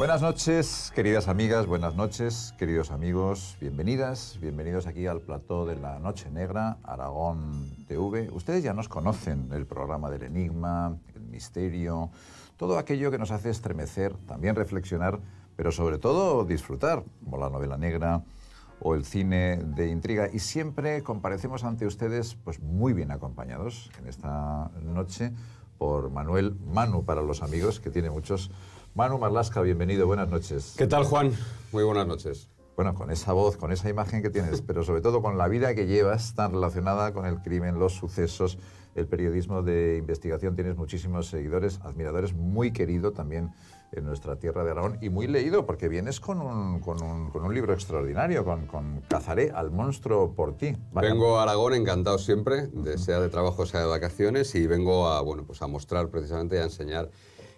Buenas noches, queridas amigas, buenas noches, queridos amigos, bienvenidas, bienvenidos aquí al plató de La Noche Negra, Aragón TV. Ustedes ya nos conocen, el programa del enigma, el misterio, todo aquello que nos hace estremecer, también reflexionar, pero sobre todo disfrutar, como la novela negra o el cine de intriga. Y siempre comparecemos ante ustedes pues muy bien acompañados en esta noche por Manu para los amigos, que tiene muchos. Manu Marlasca, bienvenido, buenas noches. ¿Qué tal, Juan? Muy buenas noches. Bueno, con esa voz, con esa imagen que tienes, pero sobre todo con la vida que llevas tan relacionada con el crimen, los sucesos, el periodismo de investigación, tienes muchísimos seguidores, admiradores, muy querido también en nuestra tierra de Aragón y muy leído, porque vienes con un libro extraordinario, con Cazaré al monstruo por ti. Vaya. Vengo a Aragón encantado siempre, sea de trabajo, sea de vacaciones, y vengo a, bueno, pues a mostrar precisamente y a enseñar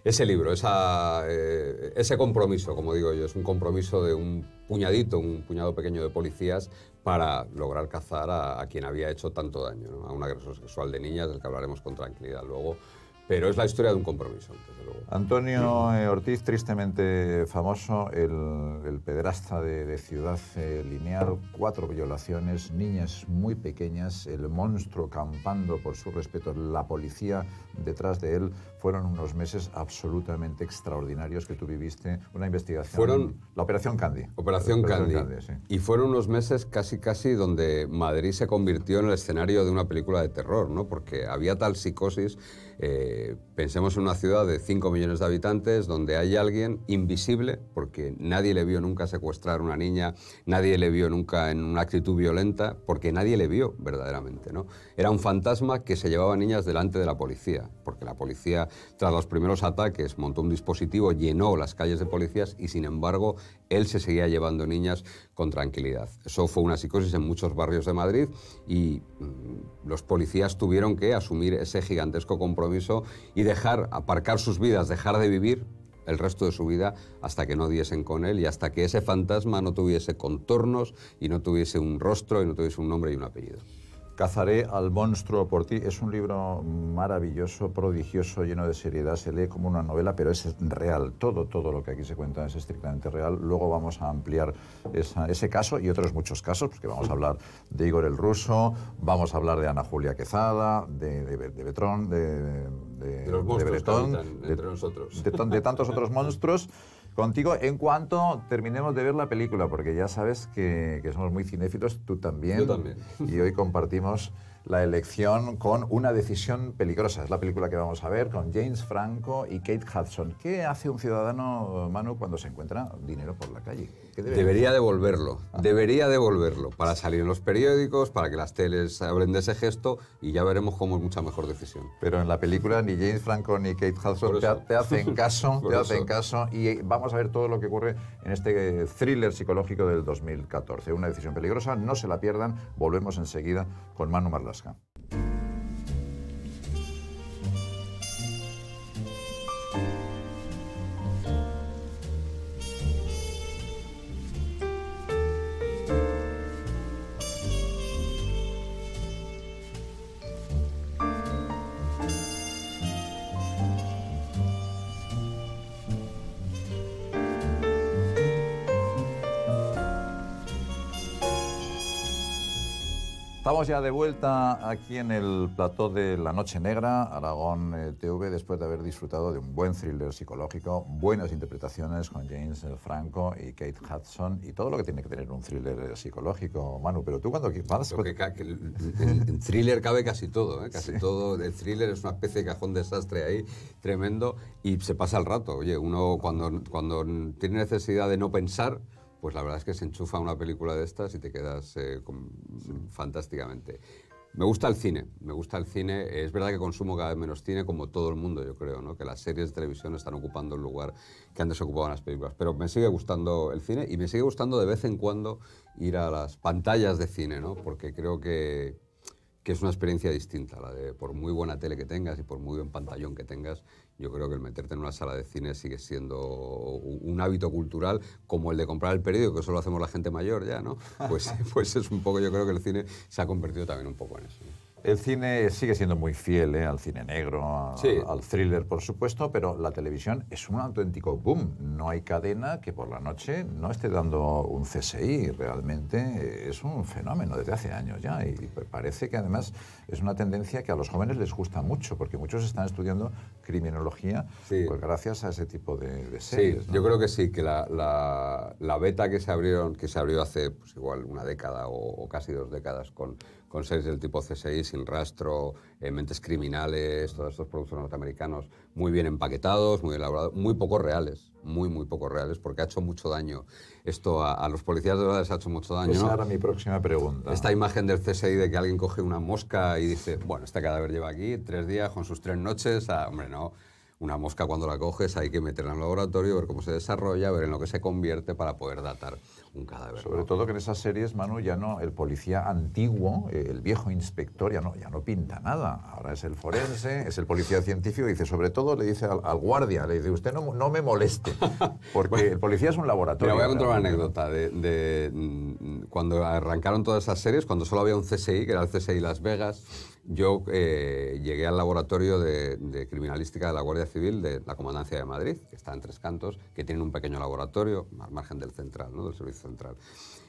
ese libro, ese compromiso, como digo yo, es un compromiso de un puñado pequeño de policías para lograr cazar a quien había hecho tanto daño, ¿no? A un agresor sexual de niñas, del que hablaremos con tranquilidad luego, pero es la historia de un compromiso, desde luego. Antonio Ortiz, tristemente famoso, el pederasta de Ciudad Lineal, 4 violaciones, niñas muy pequeñas, el monstruo campando por su respeto, la policía detrás de él. Fueron unos meses absolutamente extraordinarios que tú viviste, una investigación. La Operación Candy. Operación Candy, sí. Y fueron unos meses casi donde Madrid se convirtió en el escenario de una película de terror, ¿no? Porque había tal psicosis. Pensemos en una ciudad de 5 millones de habitantes donde hay alguien invisible, porque nadie le vio nunca secuestrar a una niña, nadie le vio nunca en una actitud violenta, porque nadie le vio verdaderamente, ¿no? Era un fantasma que se llevaba niñas delante de la policía, porque la policía, tras los primeros ataques, montó un dispositivo, llenó las calles de policías y, sin embargo, él se seguía llevando niñas con tranquilidad. Eso fue una psicosis en muchos barrios de Madrid y los policías tuvieron que asumir ese gigantesco compromiso y aparcar sus vidas, dejar de vivir el resto de su vida hasta que no diesen con él y hasta que ese fantasma no tuviese contornos y no tuviese un rostro y no tuviese un nombre y un apellido. Cazaré al monstruo por ti es un libro maravilloso, prodigioso, lleno de seriedad, se lee como una novela, pero es real, todo lo que aquí se cuenta es estrictamente real. Luego vamos a ampliar ese caso y otros muchos casos, porque vamos a hablar de Igor el Ruso, vamos a hablar de Ana Julia Quezada, de Betrón, de los monstruos Bretón, que habitan entre nosotros. De tantos otros monstruos. Contigo, en cuanto terminemos de ver la película, porque ya sabes que somos muy cinéfilos, tú también. Yo también. Y hoy compartimos la elección con Una decisión peligrosa. Es la película que vamos a ver con James Franco y Kate Hudson. ¿Qué hace un ciudadano, Manu, cuando se encuentra dinero por la calle? Debería devolverlo. Debería devolverlo para salir en los periódicos, para que las teles hablen de ese gesto y ya veremos cómo es mucha mejor decisión. Pero en la película ni James Franco ni Kate Hudson te hacen caso, y vamos a ver todo lo que ocurre en este thriller psicológico del 2014. Una decisión peligrosa, no se la pierdan. Volvemos enseguida con Manu Marlasca. Estamos ya de vuelta aquí en el plató de La Noche Negra, Aragón TV, después de haber disfrutado de un buen thriller psicológico, buenas interpretaciones con James Franco y Kate Hudson y todo lo que tiene que tener un thriller psicológico, Manu. Pero tú cuando vas... En thriller cabe casi todo, ¿eh? Casi todo. El thriller es una especie de cajón desastre ahí, tremendo, y se pasa el rato. Oye, uno cuando tiene necesidad de no pensar, pues la verdad es que se enchufa una película de estas y te quedas fantásticamente. Me gusta el cine. Es verdad que consumo cada vez menos cine, como todo el mundo, yo creo, ¿no? Que las series de televisión están ocupando el lugar que antes ocupaban las películas. Pero me sigue gustando el cine y me sigue gustando de vez en cuando ir a las pantallas de cine, ¿no? Porque creo que es una experiencia distinta, la de por muy buena tele que tengas y por muy buen pantallón que tengas, yo creo que el meterte en una sala de cine sigue siendo un hábito cultural como el de comprar el periódico, que eso lo hacemos la gente mayor ya, ¿no? Pues es un poco, yo creo que el cine se ha convertido también un poco en eso, ¿no? El cine sigue siendo muy fiel al cine negro, al thriller, por supuesto, pero la televisión es un auténtico boom. No hay cadena que por la noche no esté dando un CSI. Realmente es un fenómeno desde hace años ya y parece que además es una tendencia que a los jóvenes les gusta mucho porque muchos están estudiando criminología pues gracias a ese tipo de series. Sí, ¿no? Yo creo que sí, que la beta que se abrió hace pues igual una década o casi 2 décadas con series del tipo CSI, Sin Rastro, Mentes Criminales, todos estos productos norteamericanos muy bien empaquetados, muy elaborados, muy poco reales, muy poco reales, porque ha hecho mucho daño. Esto a los policías de verdad les ha hecho mucho daño, ¿no? Esa era mi próxima pregunta. Esta imagen del CSI de que alguien coge una mosca y dice, bueno, este cadáver lleva aquí 3 días con sus 3 noches, hombre, no. Una mosca cuando la coges hay que meterla en el laboratorio, ver cómo se desarrolla, ver en lo que se convierte para poder datar un cadáver. Sobre todo que en esas series, Manu, ya no el policía antiguo, el viejo inspector, ya no pinta nada. Ahora es el forense, es el policía científico, y dice, sobre todo le dice al guardia, le dice, usted no me moleste, porque bueno, el policía es un laboratorio. Mira, voy a contar una anécdota de cuando arrancaron todas esas series, cuando solo había un CSI, que era el CSI Las Vegas. Yo llegué al laboratorio de criminalística de la Guardia Civil de la Comandancia de Madrid, que está en Tres Cantos, que tiene un pequeño laboratorio al margen del central, ¿no? Del servicio central.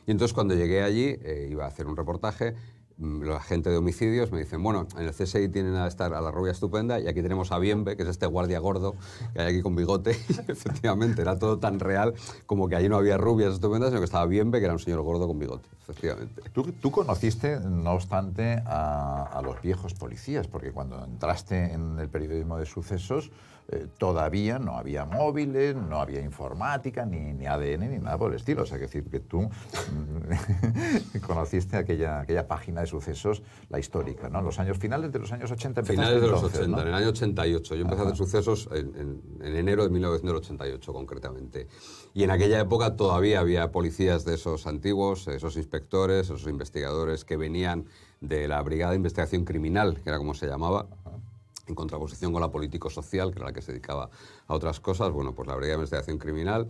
Y entonces cuando llegué allí, iba a hacer un reportaje, la gente de homicidios me dicen, bueno, en el CSI tienen a la rubia estupenda y aquí tenemos a Bienve, que es este guardia gordo que hay aquí con bigote. Y efectivamente, era todo tan real como que allí no había rubias estupendas, sino que estaba Bienve, que era un señor gordo con bigote, efectivamente. Tú conociste, no obstante, a los viejos policías, porque cuando entraste en el periodismo de sucesos, todavía no había móviles, no había informática, ni ADN, ni nada por el estilo. O sea, que decir que tú conociste aquella página de sucesos, la histórica, ¿no? Los años finales de los años 80. Finales de los 80, ¿no? En el año 88. Yo empecé a hacer sucesos en enero de 1988, concretamente. Y en aquella época todavía había policías de esos antiguos, esos inspectores, esos investigadores que venían de la Brigada de Investigación Criminal, que era como se llamaba, en contraposición con la político-social, que era la que se dedicaba a otras cosas. Bueno, pues la Brigada de Investigación Criminal,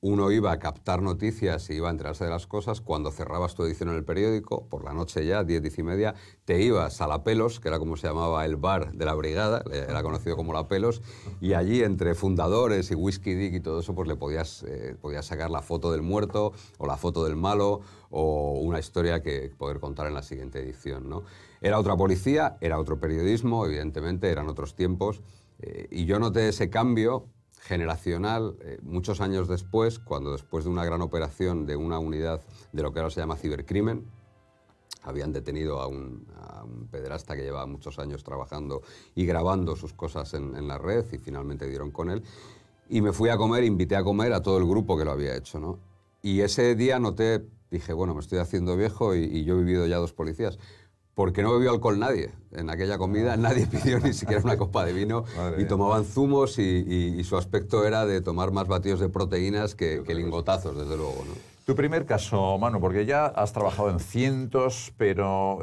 uno iba a captar noticias y iba a enterarse de las cosas. Cuando cerrabas tu edición en el periódico, por la noche ya, 10, 10 y media, te ibas a La Pelos, que era como se llamaba el bar de la brigada, era conocido como La Pelos, y allí, entre fundadores y Whisky Dick y todo eso, pues le podías sacar la foto del muerto o la foto del malo o una historia que poder contar en la siguiente edición, ¿no? Era otra policía, era otro periodismo, evidentemente, eran otros tiempos, y yo noté ese cambio generacional muchos años después, cuando después de una gran operación de una unidad de lo que ahora se llama cibercrimen, habían detenido a un pederasta que llevaba muchos años trabajando y grabando sus cosas en la red, y finalmente dieron con él. Y me fui a comer, invité a comer a todo el grupo que lo había hecho, ¿no? Y ese día noté, dije, bueno, me estoy haciendo viejo y yo he vivido ya 2 policías. Porque no bebió alcohol nadie. En aquella comida nadie pidió ni siquiera una copa de vino y tomaban zumos y su aspecto era de tomar más batidos de proteínas que lingotazos, desde luego, ¿no? Tu primer caso, Manu, porque ya has trabajado en cientos, pero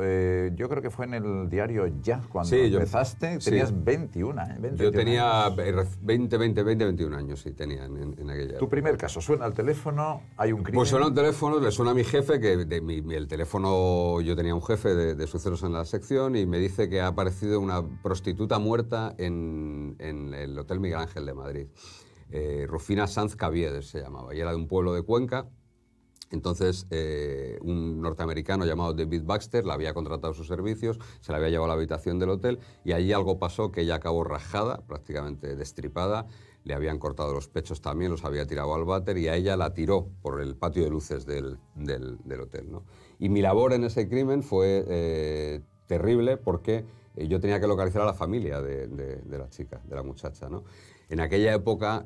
yo creo que fue en el diario Ya, cuando empezaste, tenías 21, ¿eh? 21 yo tenía años. 21 años, sí, tenía en aquella época. Tu primer caso, suena el teléfono, hay un crimen. Pues suena el teléfono, le suena a mi jefe, que el teléfono, yo tenía un jefe de sucesos en la sección, y me dice que ha aparecido una prostituta muerta en el Hotel Miguel Ángel de Madrid. Rufina Sanz Caviedes se llamaba, y era de un pueblo de Cuenca. Entonces, un norteamericano llamado David Baxter la había contratado sus servicios, se la había llevado a la habitación del hotel, y allí algo pasó que ella acabó rajada, prácticamente destripada. Le habían cortado los pechos también, los había tirado al váter, y a ella la tiró por el patio de luces del hotel, ¿no? Y mi labor en ese crimen fue terrible, porque yo tenía que localizar a la familia de la chica, de la muchacha, ¿no? En aquella época,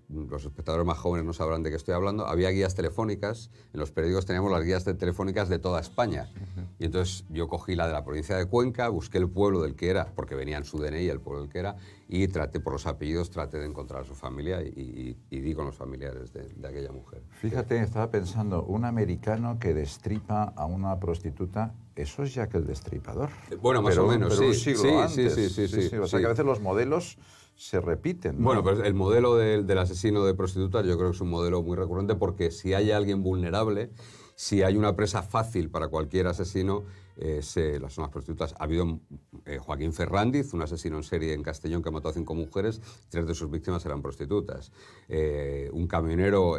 los espectadores más jóvenes no sabrán de qué estoy hablando, había guías telefónicas, en los periódicos teníamos las guías telefónicas de toda España. Y entonces yo cogí la de la provincia de Cuenca, busqué el pueblo del que era, porque venía en su DNI el pueblo del que era, y traté, por los apellidos, traté de encontrar a su familia y di con los familiares de aquella mujer. Fíjate, estaba pensando, un americano que destripa a una prostituta, eso es Jack el Destripador. Bueno, más o menos, pero sí. Un siglo antes. Sí. O sea que a veces los modelos se repiten, ¿no? Bueno, pues el modelo del asesino de prostitutas yo creo que es un modelo muy recurrente, porque si hay alguien vulnerable Si hay una presa fácil para cualquier asesino, son las prostitutas. Ha habido Joaquín Ferrandiz, un asesino en serie en Castellón que mató a 5 mujeres, 3 de sus víctimas eran prostitutas. Un camionero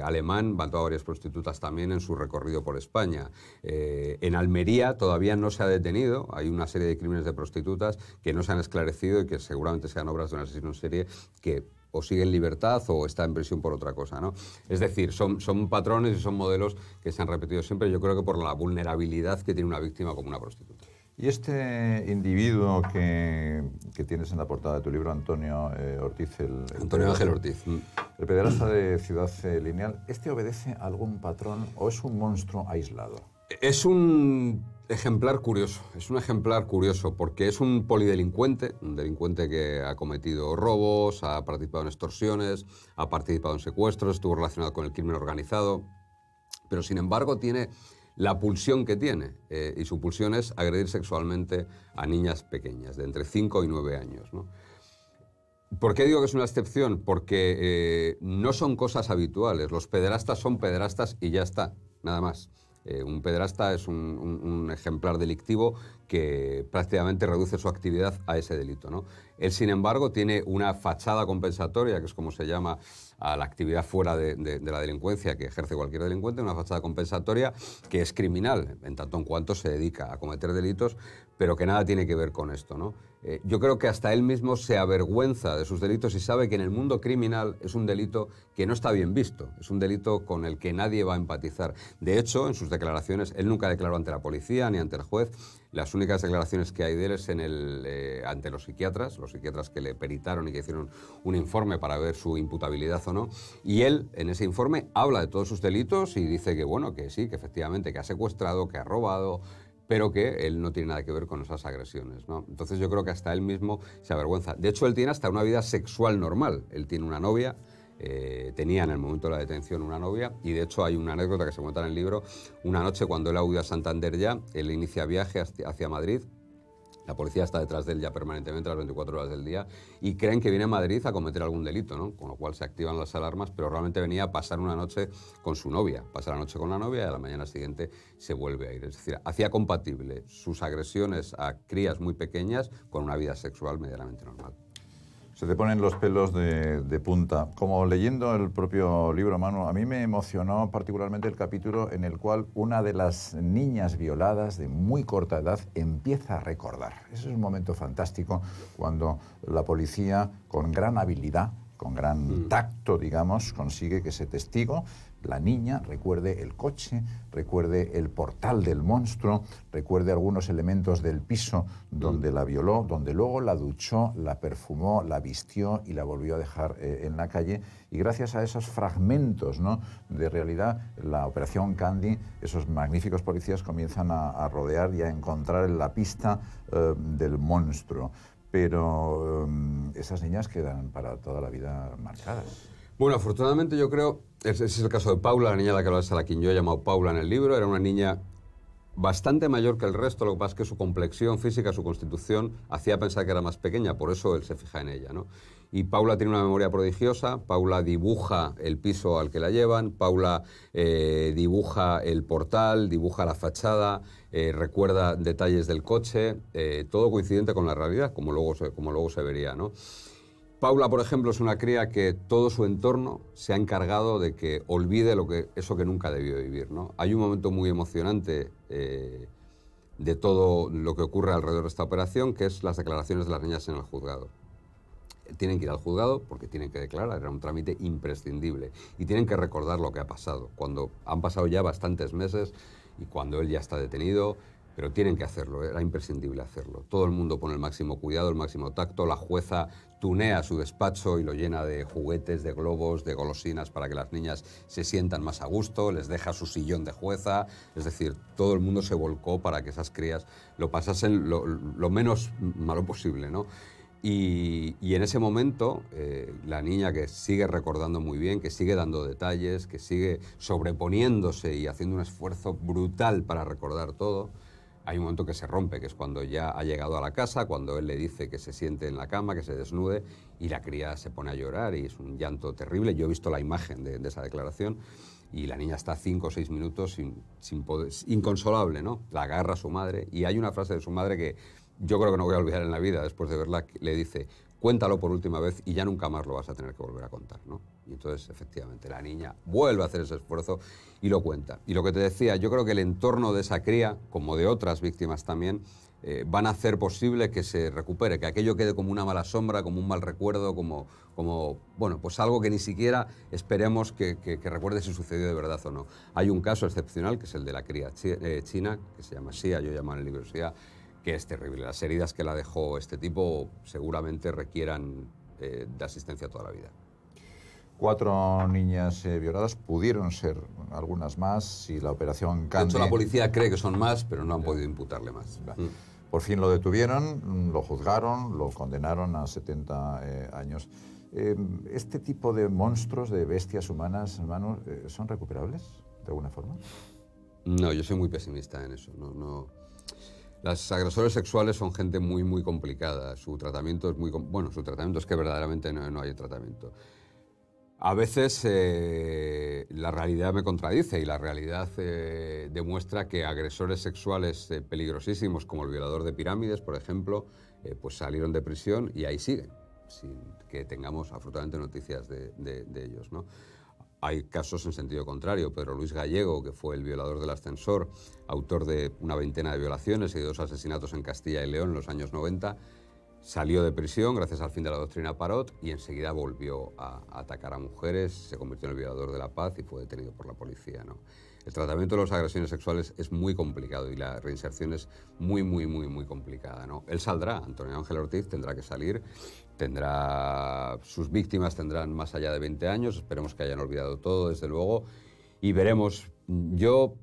alemán mató a varias prostitutas también en su recorrido por España. En Almería todavía no se ha detenido, hay una serie de crímenes de prostitutas que no se han esclarecido y que seguramente sean obras de un asesino en serie que o sigue en libertad o está en prisión por otra cosa, ¿no? Es decir, son patrones y son modelos que se han repetido siempre, yo creo que por la vulnerabilidad que tiene una víctima como una prostituta. Y este individuo que tienes en la portada de tu libro, Antonio Ortiz, Antonio Ángel Ortiz. El pederasta de Ciudad Lineal, ¿este obedece a algún patrón o es un monstruo aislado? Es un ejemplar curioso, porque es un polidelincuente, un delincuente que ha cometido robos, ha participado en extorsiones, ha participado en secuestros, estuvo relacionado con el crimen organizado, pero sin embargo tiene la pulsión que tiene, y su pulsión es agredir sexualmente a niñas pequeñas, de entre 5 y 9 años, ¿no? ¿Por qué digo que es una excepción? Porque no son cosas habituales. Los pederastas son pederastas y ya está, nada más. Un pederasta es un ejemplar delictivo que prácticamente reduce su actividad a ese delito, ¿no? Él, sin embargo, tiene una fachada compensatoria, que es como se llama a la actividad fuera de la delincuencia que ejerce cualquier delincuente, una fachada compensatoria que es criminal, en tanto en cuanto se dedica a cometer delitos, pero que nada tiene que ver con esto, ¿no? Yo creo que hasta él mismo se avergüenza de sus delitos y sabe que en el mundo criminal es un delito que no está bien visto, es un delito con el que nadie va a empatizar. De hecho, en sus declaraciones, él nunca declaró ante la policía ni ante el juez. Las únicas declaraciones que hay de él es ante los psiquiatras que le peritaron y que hicieron un informe para ver su imputabilidad o no. Y él, en ese informe, habla de todos sus delitos y dice que, bueno, que sí, que efectivamente, que ha secuestrado, que ha robado, pero que él no tiene nada que ver con esas agresiones, ¿no? Entonces yo creo que hasta él mismo se avergüenza. De hecho, él tiene hasta una vida sexual normal. Él tiene una novia, tenía en el momento de la detención una novia, y de hecho hay una anécdota que se cuenta en el libro. Una noche, cuando él ha huido a Santander ya, él inicia viaje hacia Madrid. La policía está detrás de él ya permanentemente las 24 horas del día y creen que viene a Madrid a cometer algún delito, ¿no? Con lo cual se activan las alarmas, pero realmente venía a pasar una noche con su novia. Pasa la noche con la novia y a la mañana siguiente se vuelve a ir. Es decir, hacía compatible sus agresiones a crías muy pequeñas con una vida sexual medianamente normal. Se te ponen los pelos de punta. Como leyendo el propio libro, Manu, a mí me emocionó particularmente el capítulo en el cual una de las niñas violadas de muy corta edad empieza a recordar. Ese es un momento fantástico cuando la policía, con gran habilidad, con gran tacto, digamos, consigue que ese testigo, la niña, recuerde el coche, recuerde el portal del monstruo, recuerde algunos elementos del piso donde la violó, donde luego la duchó, la perfumó, la vistió y la volvió a dejar en la calle. Y gracias a esos fragmentos, ¿no?, de realidad, la Operación Candy, esos magníficos policías comienzan a rodear y a encontrar la pista del monstruo. Pero esas niñas quedan para toda la vida marcadas. Bueno, afortunadamente yo creo, ese es el caso de Paula, la niña de la que hablas, a la quien yo he llamado Paula en el libro. Era una niña bastante mayor que el resto, lo que pasa es que su complexión física, su constitución, hacía pensar que era más pequeña, por eso él se fija en ella, ¿no? Y Paula tiene una memoria prodigiosa. Paula dibuja el piso al que la llevan, Paula dibuja el portal, dibuja la fachada, recuerda detalles del coche, todo coincidente con la realidad, como luego se vería, ¿no? Paula, por ejemplo, es una cría que todo su entorno se ha encargado de que olvide eso que nunca debió vivir, ¿no? Hay un momento muy emocionante de todo lo que ocurre alrededor de esta operación, que es las declaraciones de las niñas en el juzgado. Tienen que ir al juzgado porque tienen que declarar, era un trámite imprescindible, y tienen que recordar lo que ha pasado, cuando han pasado ya bastantes meses y cuando él ya está detenido. Pero tienen que hacerlo, era imprescindible hacerlo. Todo el mundo pone el máximo cuidado, el máximo tacto. La jueza tunea su despacho y lo llena de juguetes, de globos, de golosinas para que las niñas se sientan más a gusto, les deja su sillón de jueza. Es decir, todo el mundo se volcó para que esas crías lo pasasen lo menos malo posible, ¿no? Y en ese momento, la niña, que sigue recordando muy bien, que sigue dando detalles, que sigue sobreponiéndose y haciendo un esfuerzo brutal para recordar todo, hay un momento que se rompe, que es cuando ya ha llegado a la casa, cuando él le dice que se siente en la cama, que se desnude, y la cría se pone a llorar y es un llanto terrible. Yo he visto la imagen de esa declaración y la niña está 5 o 6 minutos sin poder, inconsolable, ¿no? La agarra a su madre y hay una frase de su madre que yo creo que no voy a olvidar en la vida, después de verla, que le dice: cuéntalo por última vez y ya nunca más lo vas a tener que volver a contar, ¿no? Y entonces, efectivamente, la niña vuelve a hacer ese esfuerzo y lo cuenta. Y lo que te decía, yo creo que el entorno de esa cría, como de otras víctimas también, van a hacer posible que se recupere, que aquello quede como una mala sombra, como un mal recuerdo, como bueno, pues algo que ni siquiera esperemos que recuerde si sucedió de verdad o no. Hay un caso excepcional, que es el de la cría china, que se llama Xia, yo llamo en el libro Xia, que es terrible. Las heridas que la dejó este tipo seguramente requieran de asistencia toda la vida. 4 niñas violadas, pudieron ser algunas más si la operación Cande... De hecho, la policía cree que son más, pero no han podido imputarle más. Por fin lo detuvieron, lo juzgaron, lo condenaron a 70 años. ¿Este tipo de monstruos, de bestias humanas, Manu, son recuperables de alguna forma? No, yo soy muy pesimista en eso. No. Los agresores sexuales son gente muy, muy complicada. Su tratamiento es muy... Bueno, su tratamiento es que verdaderamente no hay tratamiento. A veces la realidad me contradice y la realidad demuestra que agresores sexuales peligrosísimos, como el violador de pirámides, por ejemplo, pues salieron de prisión y ahí siguen, sin que tengamos afortunadamente noticias de ellos, ¿no? Hay casos en sentido contrario. Pedro Luis Gallego, que fue el violador del ascensor, autor de una veintena de violaciones y de 2 asesinatos en Castilla y León en los años 90, salió de prisión gracias al fin de la doctrina Parot y enseguida volvió a atacar a mujeres, se convirtió en el violador de la paz y fue detenido por la policía, ¿no? El tratamiento de las agresiones sexuales es muy complicado y la reinserción es muy, muy, muy, muy complicada, ¿no? Él saldrá, Antonio Ángel Ortiz tendrá que salir, sus víctimas tendrán más allá de 20 años, esperemos que hayan olvidado todo, desde luego, y veremos. Yo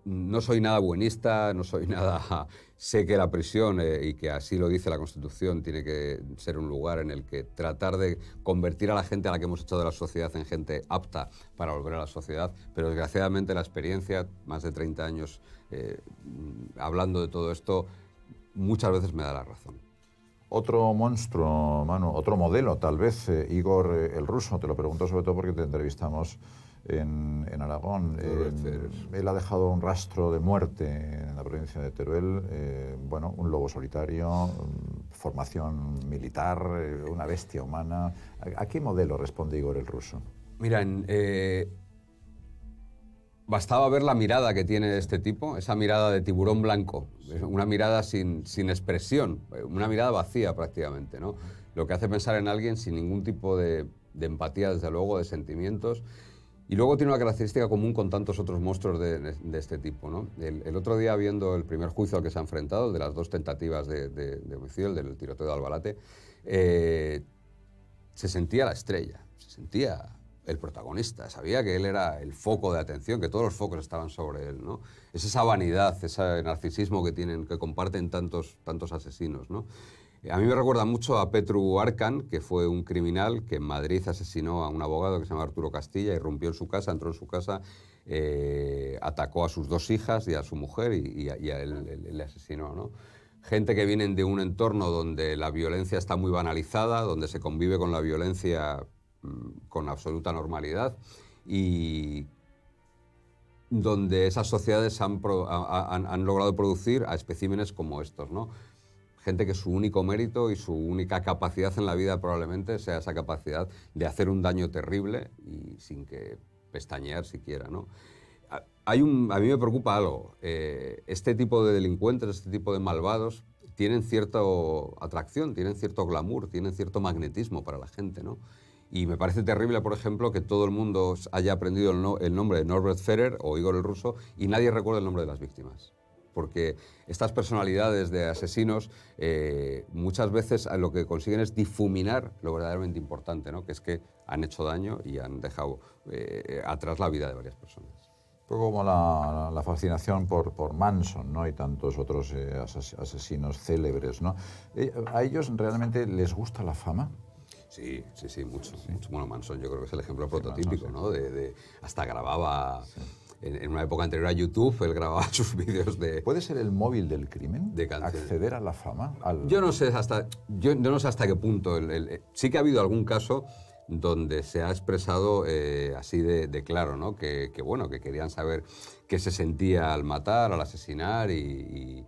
no soy nada buenista, no soy nada... Sé que la prisión, y que así lo dice la Constitución, tiene que ser un lugar en el que tratar de convertir a la gente a la que hemos echado de la sociedad en gente apta para volver a la sociedad, pero desgraciadamente la experiencia, más de 30 años hablando de todo esto, muchas veces me da la razón. Otro monstruo, Manu, otro modelo tal vez, Igor el Ruso, te lo pregunto sobre todo porque te entrevistamos en Aragón. Él ha dejado un rastro de muerte en la provincia de Teruel, bueno, un lobo solitario, formación militar, una bestia humana. ¿A qué modelo responde Igor el Ruso? Mira, bastaba ver la mirada que tiene este tipo, esa mirada de tiburón blanco, una mirada sin expresión, una mirada vacía prácticamente, ¿no? Lo que hace pensar en alguien sin ningún tipo de empatía, desde luego, de sentimientos. Y luego tiene una característica común con tantos otros monstruos de este tipo, ¿no? El otro día, viendo el primer juicio al que se ha enfrentado, el de las 2 tentativas de homicidio, el del tiroteo de Albalate, se sentía la estrella, se sentía el protagonista, sabía que él era el foco de atención, que todos los focos estaban sobre él, ¿no? Es esa vanidad, ese narcisismo que comparten tantos asesinos, ¿no? A mí me recuerda mucho a Petru Arcan, que fue un criminal que en Madrid asesinó a un abogado que se llama Arturo Castilla, irrumpió en su casa, entró en su casa, atacó a sus 2 hijas y a su mujer y a él le asesinó, ¿no? Gente que vienen de un entorno donde la violencia está muy banalizada, donde se convive con la violencia con absoluta normalidad y donde esas sociedades han logrado producir a especímenes como estos, ¿no? Gente que su único mérito y su única capacidad en la vida probablemente sea esa capacidad de hacer un daño terrible y sin que pestañear siquiera, ¿no? A mí me preocupa algo. Este tipo de delincuentes, este tipo de malvados, tienen cierta atracción, tienen cierto glamour, tienen cierto magnetismo para la gente, ¿no? Y me parece terrible, por ejemplo, que todo el mundo haya aprendido el nombre de Norbert Ferrer o Igor el Ruso y nadie recuerda el nombre de las víctimas. Porque estas personalidades de asesinos muchas veces lo que consiguen es difuminar lo verdaderamente importante, ¿no? Que es que han hecho daño y han dejado atrás la vida de varias personas. Un poco como la fascinación por Manson, ¿no? Y tantos otros asesinos célebres, ¿no? ¿A ellos realmente les gusta la fama? Sí, mucho. Bueno, Manson yo creo que es el ejemplo prototípico, Manson, ¿no? Hasta grababa... Sí. en una época anterior a YouTube, él grababa sus vídeos de... ¿Puede ser el móvil del crimen? De canciones. ¿Acceder a la fama? Yo no sé hasta qué punto. Sí que ha habido algún caso donde se ha expresado así de claro, ¿no? Que querían saber qué se sentía al matar, al asesinar y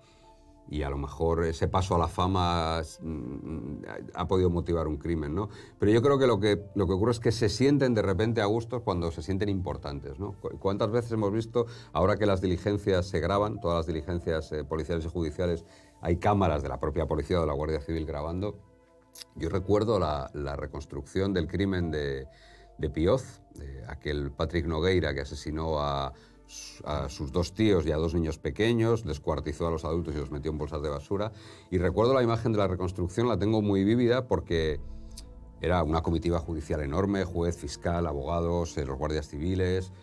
a lo mejor ese paso a la fama ha podido motivar un crimen, ¿no? Pero yo creo que lo que ocurre es que se sienten de repente a gustos cuando se sienten importantes, ¿no? ¿Cuántas veces hemos visto, ahora que las diligencias se graban, todas las diligencias policiales y judiciales, hay cámaras de la propia policía o de la Guardia Civil grabando? Yo recuerdo la reconstrucción del crimen de Pioz, aquel Patrick Nogueira que asesinó a sus 2 tíos y a 2 niños pequeños, descuartizó a los adultos y los metió en bolsas de basura. Y recuerdo la imagen de la reconstrucción, la tengo muy vívida porque era una comitiva judicial enorme, juez, fiscal, abogados, los guardias civiles,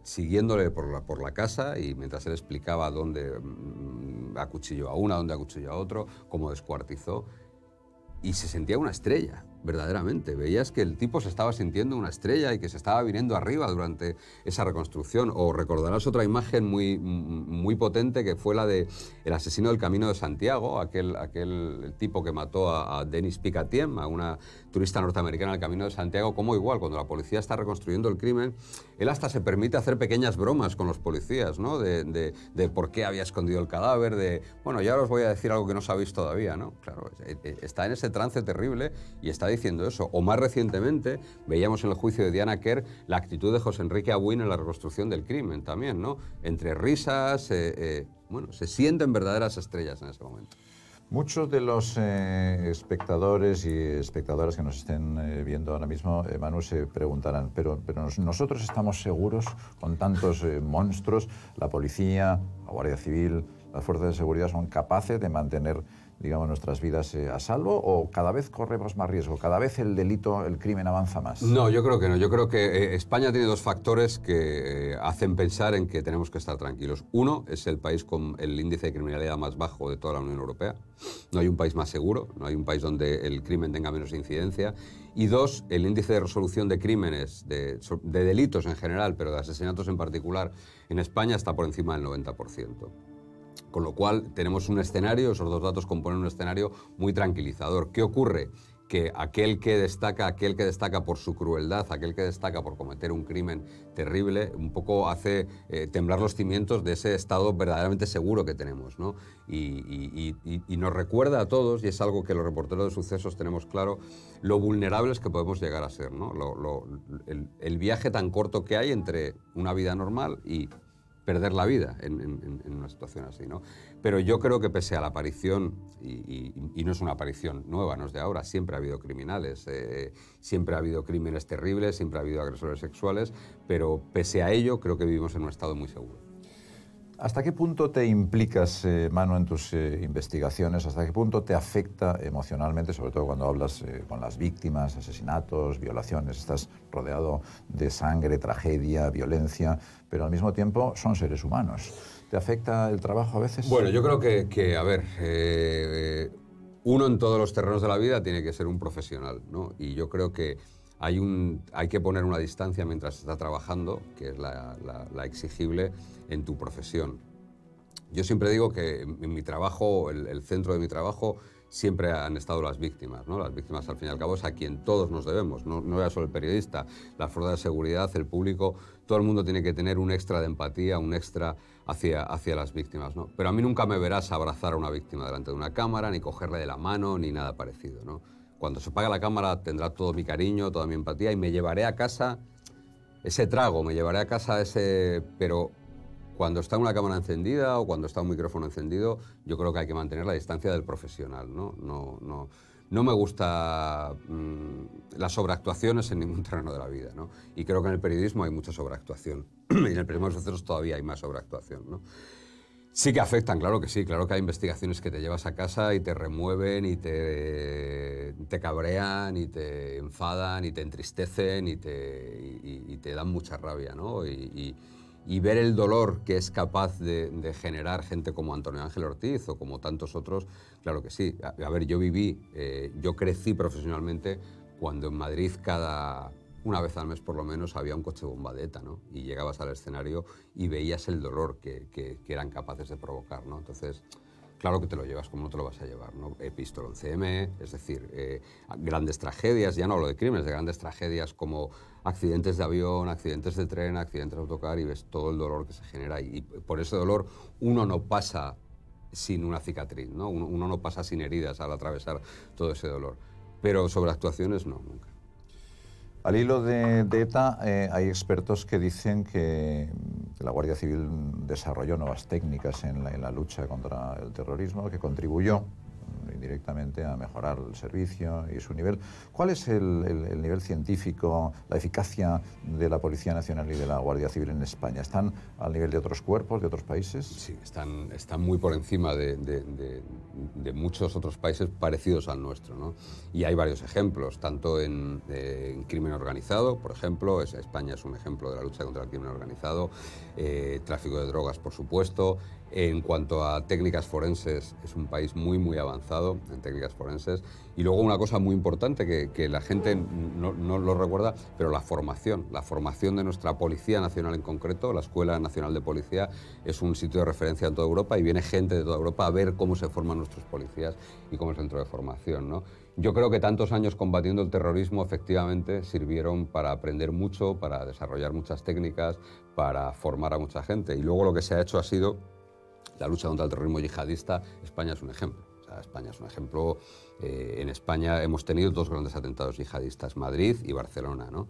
siguiéndole por la casa y mientras él explicaba dónde acuchilló a una, dónde acuchilló a otro, cómo descuartizó. Y se sentía una estrella, verdaderamente. Veías que el tipo se estaba sintiendo una estrella y que se estaba viniendo arriba durante esa reconstrucción. O recordarás otra imagen muy potente que fue la de el asesino del Camino de Santiago, aquel tipo que mató a Denis Picatiem, a una turista norteamericana del Camino de Santiago. Como igual, cuando la policía está reconstruyendo el crimen, él hasta se permite hacer pequeñas bromas con los policías, ¿no? De por qué había escondido el cadáver, de, bueno, ya os voy a decir algo que no sabéis todavía, ¿no? Claro, está en ese trance terrible y está diciendo eso. O más recientemente veíamos en el juicio de Diana Kerr la actitud de José Enrique Abuin en la reconstrucción del crimen también, ¿no? Entre risas, bueno, se sienten verdaderas estrellas en ese momento. Muchos de los espectadores y espectadoras que nos estén viendo ahora mismo, Manu, se preguntarán, pero nosotros estamos seguros con tantos monstruos, la policía, la Guardia Civil, las fuerzas de seguridad son capaces de mantener, digamos, nuestras vidas a salvo, o cada vez corremos más riesgo, cada vez el delito, el crimen avanza más? No, yo creo que no. Yo creo que España tiene 2 factores que hacen pensar en que tenemos que estar tranquilos. Uno, es el país con el índice de criminalidad más bajo de toda la Unión Europea. No hay un país más seguro, no hay un país donde el crimen tenga menos incidencia. Y 2, el índice de resolución de crímenes, de delitos en general, pero de asesinatos en particular, en España está por encima del 90%. Con lo cual tenemos un escenario, esos 2 datos componen un escenario muy tranquilizador. ¿Qué ocurre? Que aquel que destaca por su crueldad, aquel que destaca por cometer un crimen terrible, un poco hace temblar los cimientos de ese estado verdaderamente seguro que tenemos, ¿no? Y nos recuerda a todos, y es algo que los reporteros de sucesos tenemos claro, lo vulnerables que podemos llegar a ser, ¿no? El viaje tan corto que hay entre una vida normal y perder la vida en una situación así, ¿no? Pero yo creo que pese a la aparición, y no es una aparición nueva, no es de ahora, siempre ha habido criminales, siempre ha habido crímenes terribles, siempre ha habido agresores sexuales, pero pese a ello creo que vivimos en un estado muy seguro. ¿Hasta qué punto te implicas, Manu, en tus investigaciones? ¿Hasta qué punto te afecta emocionalmente, sobre todo cuando hablas con las víctimas, asesinatos, violaciones? Estás rodeado de sangre, tragedia, violencia, pero al mismo tiempo son seres humanos. ¿Te afecta el trabajo a veces? Bueno, yo creo que a ver, uno en todos los terrenos de la vida tiene que ser un profesional, ¿no? Y yo creo que hay que poner una distancia mientras se está trabajando, que es la exigible en tu profesión. Yo siempre digo que en mi trabajo, el centro de mi trabajo, siempre han estado las víctimas, ¿no? Las víctimas, al fin y al cabo, es a quien todos nos debemos, no era solo el periodista, las fuerzas de seguridad, el público, todo el mundo tiene que tener un extra de empatía, un extra hacia las víctimas, ¿no? Pero a mí nunca me verás abrazar a una víctima delante de una cámara, ni cogerle de la mano, ni nada parecido, ¿no? Cuando se apague la cámara tendrá todo mi cariño, toda mi empatía y me llevaré a casa ese trago, me llevaré a casa ese... Pero cuando está una cámara encendida o cuando está un micrófono encendido, yo creo que hay que mantener la distancia del profesional, ¿no? No me gusta las sobreactuaciones en ningún terreno de la vida, ¿no? Y creo que en el periodismo hay mucha sobreactuación y en el periodismo de sucesos todavía hay más sobreactuación, ¿no? Sí que afectan, claro que sí, claro que hay investigaciones que te llevas a casa y te remueven y te cabrean y te enfadan y te entristecen y te dan mucha rabia, ¿no? Y ver el dolor que es capaz de generar gente como Antonio Ángel Ortiz o como tantos otros, claro que sí. A ver, yo crecí profesionalmente cuando en Madrid cada una vez al mes por lo menos había un coche bomba de ETA, ¿no? Y llegabas al escenario y veías el dolor que eran capaces de provocar, ¿no? Entonces, claro que te lo llevas, como no te lo vas a llevar, ¿no? Epístola 11M, es decir, grandes tragedias, ya no hablo de crímenes, de grandes tragedias como accidentes de avión, accidentes de tren, accidentes de autocar, y ves todo el dolor que se genera. Y por ese dolor uno no pasa sin una cicatriz, ¿no? Uno no pasa sin heridas al atravesar todo ese dolor. Pero sobre actuaciones, no, nunca. Al hilo de ETA, hay expertos que dicen que la Guardia Civil desarrolló nuevas técnicas en la lucha contra el terrorismo, que contribuyó indirectamente a mejorar el servicio y su nivel. ¿Cuál es el nivel científico, la eficacia de la Policía Nacional y de la Guardia Civil en España? ¿Están al nivel de otros cuerpos, de otros países? Sí, están muy por encima de muchos otros países parecidos al nuestro, ¿no? Y hay varios ejemplos, tanto en crimen organizado, por ejemplo. España es un ejemplo de la lucha contra el crimen organizado, tráfico de drogas, por supuesto. En cuanto a técnicas forenses, es un país muy, muy avanzado en técnicas forenses. Y luego una cosa muy importante que la gente no lo recuerda, pero la formación de nuestra Policía Nacional en concreto, la Escuela Nacional de Policía, es un sitio de referencia en toda Europa y viene gente de toda Europa a ver cómo se forman nuestros policías y cómo es el centro de formación, ¿no? Yo creo que tantos años combatiendo el terrorismo efectivamente sirvieron para aprender mucho, para desarrollar muchas técnicas, para formar a mucha gente. Y luego lo que se ha hecho ha sido la lucha contra el terrorismo yihadista. España es un ejemplo. O sea, España es un ejemplo. En España hemos tenido dos grandes atentados yihadistas, Madrid y Barcelona, ¿no?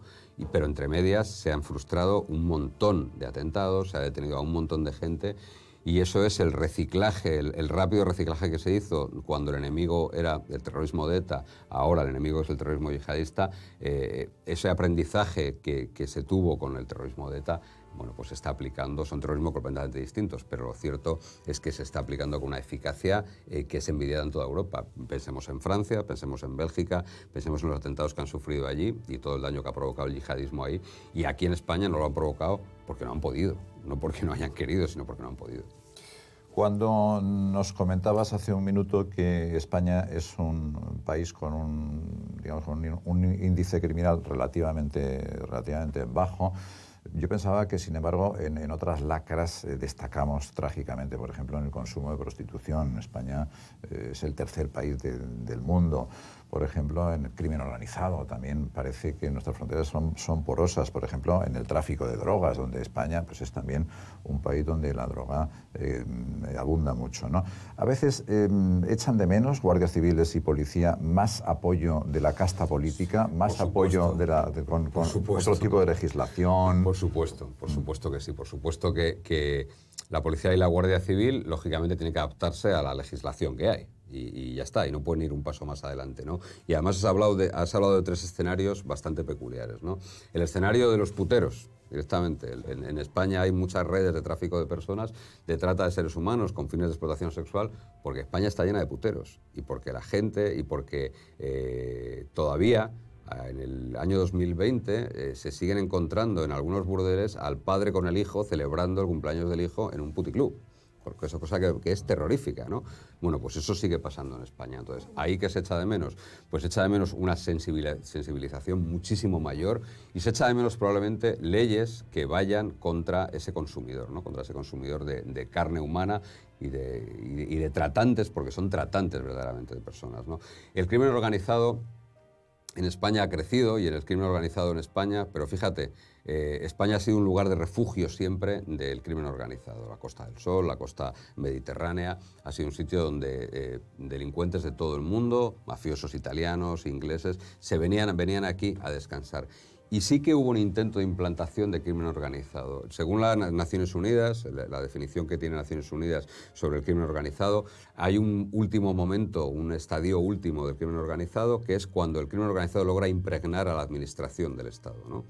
Pero entre medias se han frustrado un montón de atentados, se ha detenido a un montón de gente. Y eso es el reciclaje, el rápido reciclaje que se hizo cuando el enemigo era el terrorismo de ETA, ahora el enemigo es el terrorismo yihadista. Ese aprendizaje que se tuvo con el terrorismo de ETA, bueno, pues se está aplicando, son terrorismos completamente distintos, pero lo cierto es que se está aplicando con una eficacia que es envidiada en toda Europa. Pensemos en Francia, pensemos en Bélgica, pensemos en los atentados que han sufrido allí y todo el daño que ha provocado el yihadismo ahí. Y aquí en España no lo han provocado porque no han podido, no porque no hayan querido, sino porque no han podido. Cuando nos comentabas hace un minuto que España es un país con un índice criminal relativamente bajo, yo pensaba que, sin embargo, en otras lacras destacamos trágicamente. Por ejemplo, en el consumo de prostitución. España es el tercer país del mundo. Por ejemplo, en el crimen organizado también parece que nuestras fronteras son porosas. Por ejemplo, en el tráfico de drogas, donde España pues, es también un país donde la droga abunda mucho, ¿no? A veces echan de menos guardias civiles y policía más apoyo de la casta política, más apoyo con otro tipo de legislación. Por supuesto que sí. Por supuesto que la policía y la Guardia Civil, lógicamente, tienen que adaptarse a la legislación que hay. Y ya está, y no pueden ir un paso más adelante, ¿no? Y además has hablado de tres escenarios bastante peculiares, ¿no? El escenario de los puteros, directamente. En España hay muchas redes de tráfico de personas, de trata de seres humanos con fines de explotación sexual, porque España está llena de puteros. Y porque la gente, y porque todavía en el año 2020 se siguen encontrando en algunos burdeles al padre con el hijo celebrando el cumpleaños del hijo en un puticlub. Porque esa cosa que es terrorífica, ¿no? Bueno, pues eso sigue pasando en España. Entonces, ¿ahí qué se echa de menos? Pues se echa de menos una sensibilización muchísimo mayor y se echa de menos probablemente leyes que vayan contra ese consumidor, ¿no? Contra ese consumidor de carne humana y de tratantes, porque son tratantes verdaderamente de personas, ¿no? El crimen organizado en España ha crecido y en el crimen organizado en España, pero fíjate, España ha sido un lugar de refugio siempre del crimen organizado. La Costa del Sol, la costa mediterránea, ha sido un sitio donde delincuentes de todo el mundo, mafiosos italianos, ingleses, venían aquí a descansar. Y sí que hubo un intento de implantación de crimen organizado. Según las Naciones Unidas, la definición que tiene Naciones Unidas sobre el crimen organizado, hay un último momento, un estadio último del crimen organizado, que es cuando el crimen organizado logra impregnar a la administración del Estado, ¿no?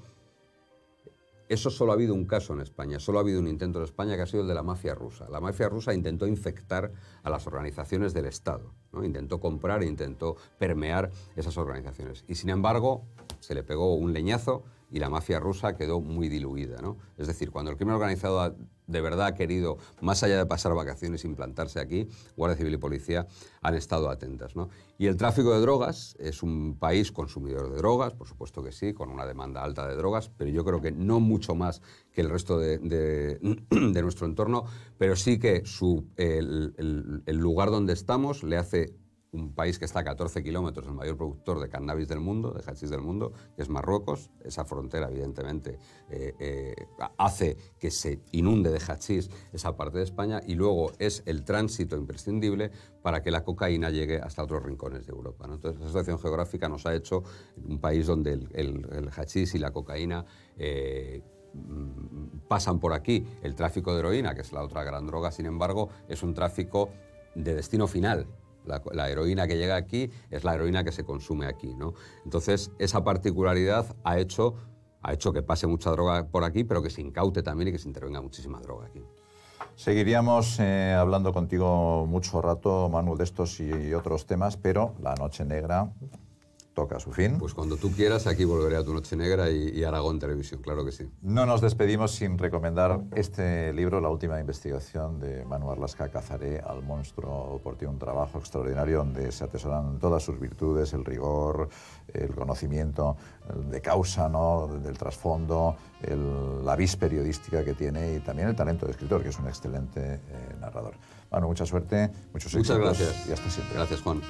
Eso solo ha habido un caso en España, solo ha habido un intento en España que ha sido el de la mafia rusa. La mafia rusa intentó infectar a las organizaciones del Estado, ¿no? Intentó comprar, intentó permear esas organizaciones. Y sin embargo, se le pegó un leñazo y la mafia rusa quedó muy diluida, ¿no? Es decir, cuando el crimen organizado de verdad ha querido, más allá de pasar vacaciones, implantarse aquí, Guardia Civil y Policía han estado atentas, ¿no? Y el tráfico de drogas es un país consumidor de drogas, por supuesto que sí, con una demanda alta de drogas, pero yo creo que no mucho más que el resto de nuestro entorno, pero sí que el lugar donde estamos le hace un país que está a 14 kilómetros, el mayor productor de cannabis del mundo, de hachís del mundo, que es Marruecos. Esa frontera, evidentemente, hace que se inunde de hachís esa parte de España, y luego es el tránsito imprescindible para que la cocaína llegue hasta otros rincones de Europa, ¿no? Entonces, esa situación geográfica nos ha hecho un país donde el hachís y la cocaína pasan por aquí. El tráfico de heroína, que es la otra gran droga, sin embargo, es un tráfico de destino final. La heroína que llega aquí es la heroína que se consume aquí, ¿no? Entonces, esa particularidad ha hecho que pase mucha droga por aquí, pero que se incaute también y que se intervenga muchísima droga aquí. Seguiríamos hablando contigo mucho rato, Manu, de estos y otros temas, pero la Noche Negra toca a su fin. Pues cuando tú quieras, aquí volveré a tu Noche Negra y Aragón Televisión, claro que sí. No nos despedimos sin recomendar este libro, La última investigación de Manu Arlasca, Cazaré al monstruo por ti, un trabajo extraordinario donde se atesoran todas sus virtudes, el rigor, el conocimiento de causa, ¿no?, del trasfondo, la vis periodística que tiene y también el talento de escritor, que es un excelente narrador. Manu, mucha suerte, muchos éxitos. Muchas gracias. Y hasta siempre. Gracias, Juan.